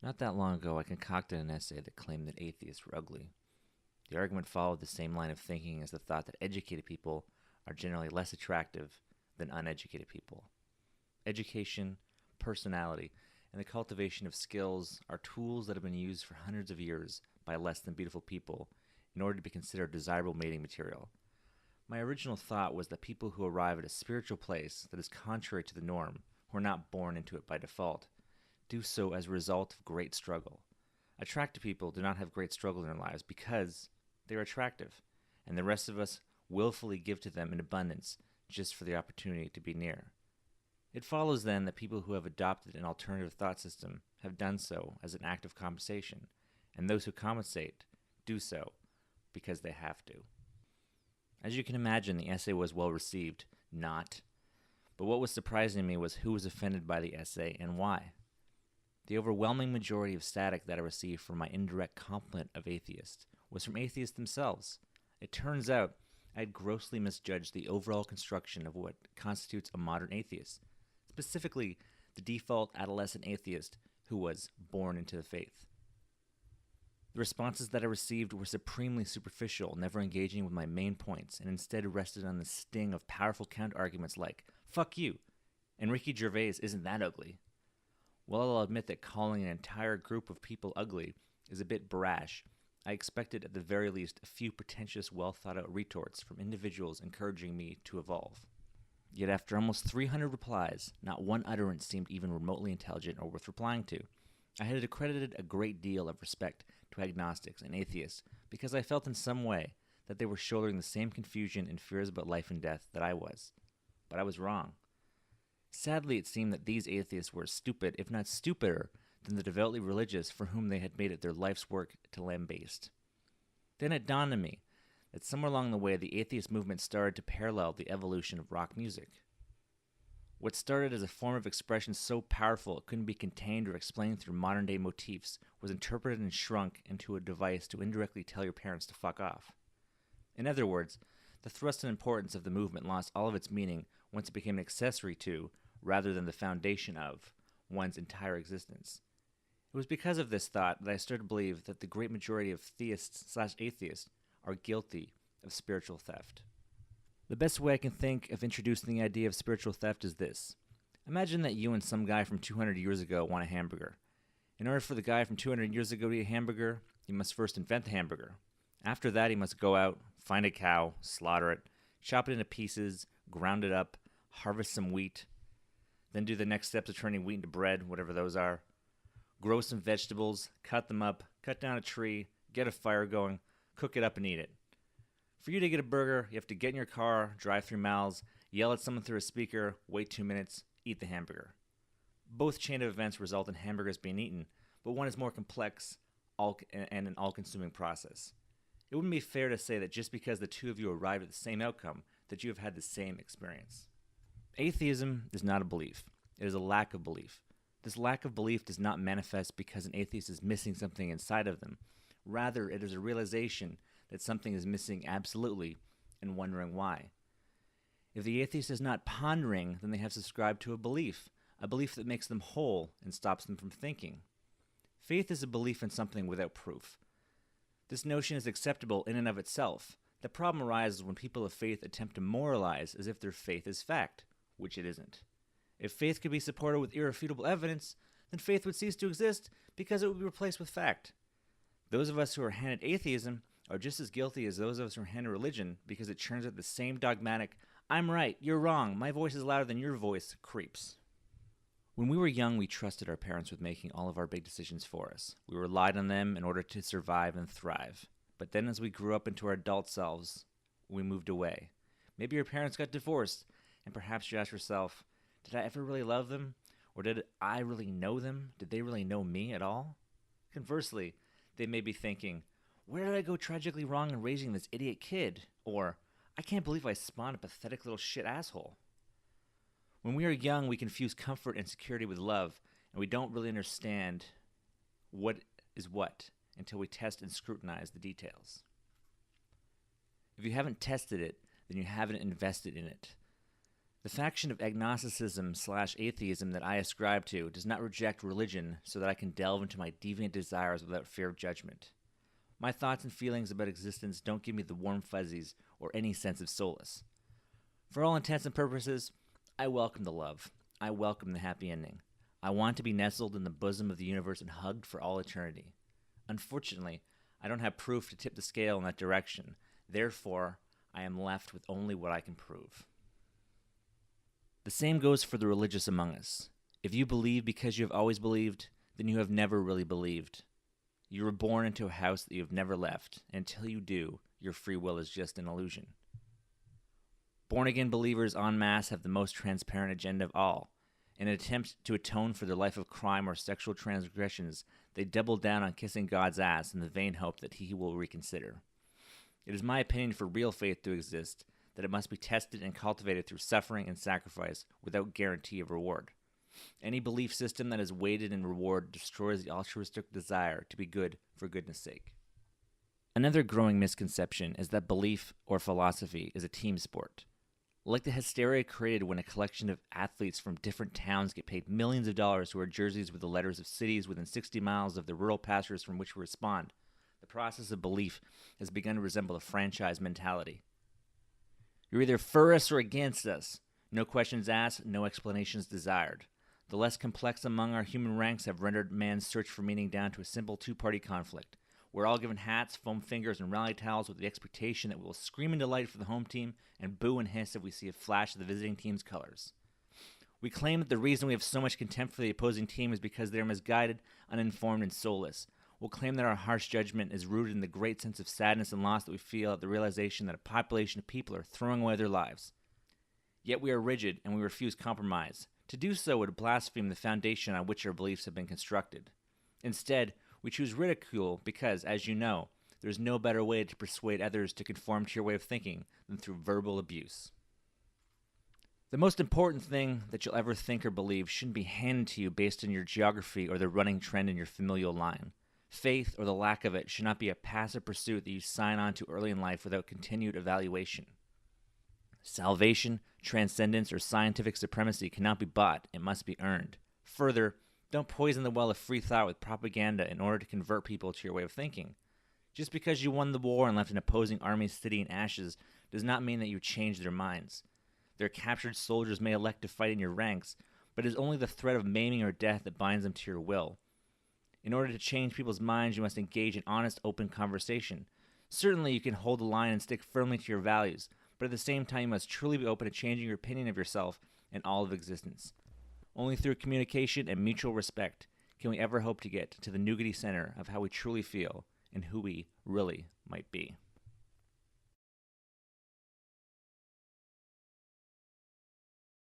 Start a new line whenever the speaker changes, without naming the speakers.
Not that long ago, I concocted an essay that claimed that atheists were ugly. The argument followed the same line of thinking as the thought that educated people are generally less attractive than uneducated people. Education, personality, and the cultivation of skills are tools that have been used for hundreds of years by less than beautiful people in order to be considered desirable mating material. My original thought was that people who arrive at a spiritual place that is contrary to the norm, who are not born into it by default, do so as a result of great struggle. Attractive people do not have great struggle in their lives because they are attractive, and the rest of us willfully give to them in abundance just for the opportunity to be near. It follows then that people who have adopted an alternative thought system have done so as an act of compensation, and those who compensate do so because they have to. As you can imagine, the essay was well received, not. But what was surprising me was who was offended by the essay and why. The overwhelming majority of static that I received from my indirect compliment of atheists was from atheists themselves. It turns out I had grossly misjudged the overall construction of what constitutes a modern atheist, specifically the default adolescent atheist who was born into the faith. The responses that I received were supremely superficial, never engaging with my main points, and instead rested on the sting of powerful counter-arguments like, "Fuck you," and "Ricky Gervais isn't that ugly." While I'll admit that calling an entire group of people ugly is a bit brash, I expected at the very least a few pretentious, well-thought-out retorts from individuals encouraging me to evolve. Yet after almost 300 replies, not one utterance seemed even remotely intelligent or worth replying to. I had accredited a great deal of respect to agnostics and atheists because I felt in some way that they were shouldering the same confusion and fears about life and death that I was. But I was wrong. Sadly, it seemed that these atheists were as stupid, if not stupider, than the devoutly religious for whom they had made it their life's work to lambaste. Then it dawned on me that somewhere along the way the atheist movement started to parallel the evolution of rock music. What started as a form of expression so powerful it couldn't be contained or explained through modern-day motifs was interpreted and shrunk into a device to indirectly tell your parents to fuck off. In other words, the thrust and importance of the movement lost all of its meaning once it became an accessory to, rather than the foundation of, one's entire existence. It was because of this thought that I started to believe that the great majority of theists/atheists are guilty of spiritual theft. The best way I can think of introducing the idea of spiritual theft is this. Imagine that you and some guy from 200 years ago want a hamburger. In order for the guy from 200 years ago to eat a hamburger, he must first invent the hamburger. After that, he must go out, find a cow, slaughter it, chop it into pieces, ground it up, harvest some wheat, then do the next steps of turning wheat into bread, whatever those are, grow some vegetables, cut them up, cut down a tree, get a fire going, cook it up and eat it. For you to get a burger, you have to get in your car, drive through miles, yell at someone through a speaker, wait 2 minutes, eat the hamburger. Both chain of events result in hamburgers being eaten, but one is more complex and an all-consuming process. It wouldn't be fair to say that just because the two of you arrived at the same outcome, that you have had the same experience. Atheism is not a belief. It is a lack of belief. This lack of belief does not manifest because an atheist is missing something inside of them. Rather, it is a realization that something is missing absolutely and wondering why. If the atheist is not pondering, then they have subscribed to a belief that makes them whole and stops them from thinking. Faith is a belief in something without proof. This notion is acceptable in and of itself. The problem arises when people of faith attempt to moralize as if their faith is fact, which it isn't. If faith could be supported with irrefutable evidence, then faith would cease to exist because it would be replaced with fact. Those of us who are handed atheism are just as guilty as those of us who are handed religion because it churns out the same dogmatic, "I'm right, you're wrong, my voice is louder than your voice," creeps. When we were young, we trusted our parents with making all of our big decisions for us. We relied on them in order to survive and thrive. But then as we grew up into our adult selves, we moved away. Maybe your parents got divorced, and perhaps you ask yourself, did I ever really love them? Or did I really know them? Did they really know me at all? Conversely, they may be thinking, where did I go tragically wrong in raising this idiot kid? Or, I can't believe I spawned a pathetic little shit asshole. When we are young, we confuse comfort and security with love, and we don't really understand what is what until we test and scrutinize the details. If you haven't tested it, then you haven't invested in it. The faction of agnosticism/atheism that I ascribe to does not reject religion so that I can delve into my deviant desires without fear of judgment. My thoughts and feelings about existence don't give me the warm fuzzies or any sense of solace. For all intents and purposes, I welcome the love. I welcome the happy ending. I want to be nestled in the bosom of the universe and hugged for all eternity. Unfortunately, I don't have proof to tip the scale in that direction. Therefore, I am left with only what I can prove. The same goes for the religious among us. If you believe because you have always believed, then you have never really believed. You were born into a house that you have never left, and until you do, your free will is just an illusion. Born-again believers en masse have the most transparent agenda of all. In an attempt to atone for their life of crime or sexual transgressions, they double down on kissing God's ass in the vain hope that He will reconsider. It is my opinion for real faith to exist that it must be tested and cultivated through suffering and sacrifice without guarantee of reward. Any belief system that is weighted in reward destroys the altruistic desire to be good for goodness sake. Another growing misconception is that belief or philosophy is a team sport. Like the hysteria created when a collection of athletes from different towns get paid millions of dollars to wear jerseys with the letters of cities within 60 miles of the rural pastures from which we respond, the process of belief has begun to resemble a franchise mentality. You're either for us or against us. No questions asked, no explanations desired. The less complex among our human ranks have rendered man's search for meaning down to a simple two-party conflict. We're all given hats, foam fingers, and rally towels with the expectation that we will scream in delight for the home team and boo and hiss if we see a flash of the visiting team's colors. We claim that the reason we have so much contempt for the opposing team is because they are misguided, uninformed, and soulless. We'll claim that our harsh judgment is rooted in the great sense of sadness and loss that we feel at the realization that a population of people are throwing away their lives. Yet we are rigid and we refuse compromise. To do so would blaspheme the foundation on which our beliefs have been constructed. Instead, we choose ridicule because, as you know, there is no better way to persuade others to conform to your way of thinking than through verbal abuse. The most important thing that you'll ever think or believe shouldn't be handed to you based on your geography or the running trend in your familial line. Faith, or the lack of it, should not be a passive pursuit that you sign on to early in life without continued evaluation. Salvation, transcendence, or scientific supremacy cannot be bought, it must be earned. Further, don't poison the well of free thought with propaganda in order to convert people to your way of thinking. Just because you won the war and left an opposing army sitting in ashes does not mean that you changed their minds. Their captured soldiers may elect to fight in your ranks, but it is only the threat of maiming or death that binds them to your will. In order to change people's minds, you must engage in honest, open conversation. Certainly, you can hold the line and stick firmly to your values, but at the same time, you must truly be open to changing your opinion of yourself and all of existence. Only through communication and mutual respect can we ever hope to get to the nougaty center of how we truly feel and who we really might be.